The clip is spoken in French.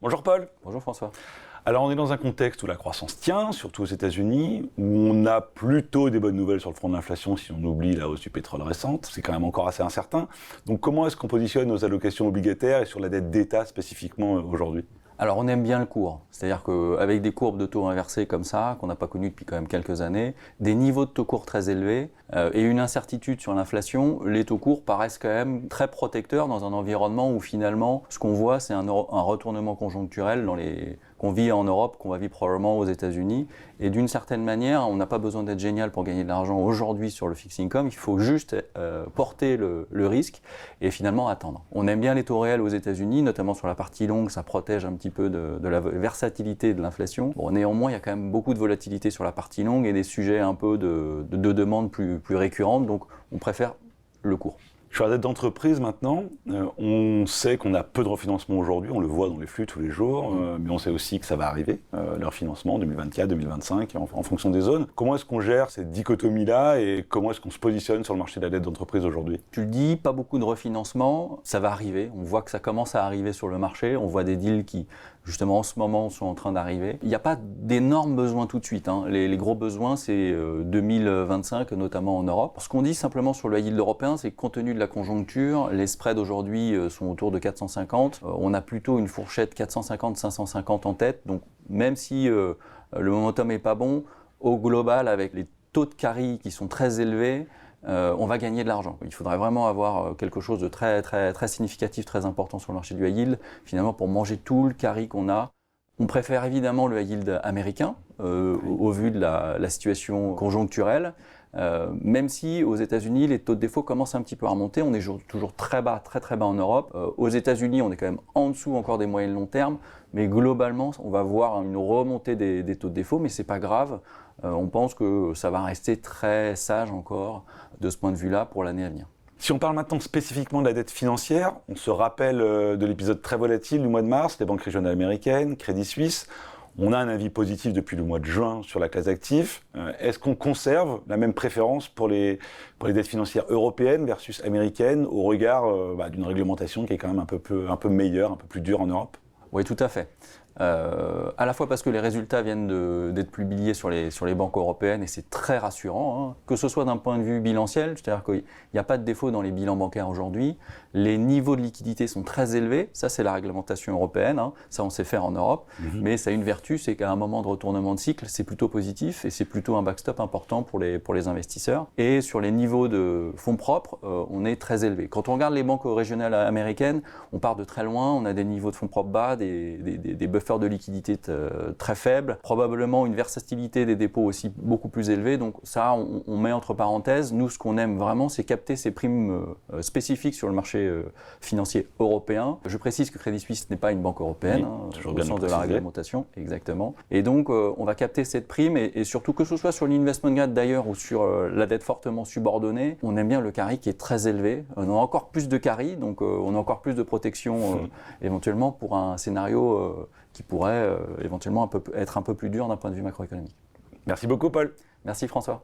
Bonjour Paul. Bonjour François. Alors on est dans un contexte où la croissance tient, surtout aux États-Unis, où on a plutôt des bonnes nouvelles sur le front de l'inflation si on oublie la hausse du pétrole récente. C'est quand même encore assez incertain. Donc comment est-ce qu'on positionne nos allocations obligataires et sur la dette d'État spécifiquement aujourd'hui ? Alors on aime bien le court, c'est-à-dire qu'avec des courbes de taux inversées comme ça, qu'on n'a pas connues depuis quand même quelques années, des niveaux de taux courts très élevés et une incertitude sur l'inflation, les taux courts paraissent quand même très protecteurs dans un environnement où finalement ce qu'on voit c'est un retournement conjoncturel qu'on vit en Europe, qu'on va vivre probablement aux États-Unis. Et d'une certaine manière, on n'a pas besoin d'être génial pour gagner de l'argent aujourd'hui sur le fixed income, il faut juste porter le risque et finalement attendre. On aime bien les taux réels aux États-Unis, notamment sur la partie longue, ça protège un petit peu de la versatilité de l'inflation. Bon, néanmoins, il y a quand même beaucoup de volatilité sur la partie longue et des sujets un peu de demande plus récurrentes, donc on préfère le court. Sur la dette d'entreprise maintenant, on sait qu'on a peu de refinancement aujourd'hui, on le voit dans les flux tous les jours, mais on sait aussi que ça va arriver, leur financement 2024, 2025, en fonction des zones. Comment est-ce qu'on gère cette dichotomie-là et comment est-ce qu'on se positionne sur le marché de la dette d'entreprise aujourd'hui ? Tu le dis, pas beaucoup de refinancement, ça va arriver, on voit que ça commence à arriver sur le marché, on voit des deals qui justement en ce moment sont en train d'arriver. Il n'y a pas d'énormes besoins tout de suite, hein. Les gros besoins c'est 2025 notamment en Europe. Ce qu'on dit simplement sur le high yield européen, c'est que compte tenu de la conjoncture, les spreads aujourd'hui sont autour de 450, on a plutôt une fourchette 450-550 en tête, donc même si le momentum n'est pas bon, au global avec les taux de carry qui sont très élevés, on va gagner de l'argent. Il faudrait vraiment avoir quelque chose de très significatif, très important sur le marché du high yield, finalement pour manger tout le carry qu'on a. On préfère évidemment le high yield américain, au vu de la situation conjoncturelle, même si aux États-Unis les taux de défaut commencent un petit peu à remonter, on est toujours très bas en Europe. Aux États-Unis on est quand même en dessous encore des moyennes long terme, mais globalement on va voir une remontée des taux de défaut, mais c'est pas grave. On pense que ça va rester très sage encore de ce point de vue-là pour l'année à venir. Si on parle maintenant spécifiquement de la dette financière, on se rappelle de l'épisode très volatile du mois de mars, les banques régionales américaines, Crédit Suisse. On a un avis positif depuis le mois de juin sur la classe d'actifs. Est-ce qu'on conserve la même préférence pour les dettes financières européennes versus américaines au regard d'une réglementation qui est quand même un peu meilleure, un peu plus dure en Europe ? Oui, tout à fait. À la fois parce que les résultats viennent d'être publiés sur les banques européennes et c'est très rassurant, hein, que ce soit d'un point de vue bilanciel, c'est-à-dire qu'il n'y a pas de défaut dans les bilans bancaires aujourd'hui, les niveaux de liquidité sont très élevés, ça c'est la réglementation européenne, hein, ça on sait faire en Europe, mais ça a une vertu, c'est qu'à un moment de retournement de cycle, c'est plutôt positif et c'est plutôt un backstop important pour les investisseurs. Et sur les niveaux de fonds propres, on est très élevé. Quand on regarde les banques régionales américaines, on part de très loin, on a des niveaux de fonds propres bas, des buffers de liquidité très faibles, probablement une versatilité des dépôts aussi beaucoup plus élevée, donc ça on met entre parenthèses. Nous ce qu'on aime vraiment c'est capter ces primes spécifiques sur le marché financier européen. Je précise que Crédit Suisse n'est pas une banque européenne, au sens de la réglementation, exactement, et donc on va capter cette prime et surtout que ce soit sur l'investment grade d'ailleurs ou sur la dette fortement subordonnée, on aime bien le carry qui est très élevé, on a encore plus de carry, donc on a encore plus de protection éventuellement pour un scénario qui pourrait éventuellement être un peu plus dur d'un point de vue macroéconomique. Merci beaucoup Paul. Merci François.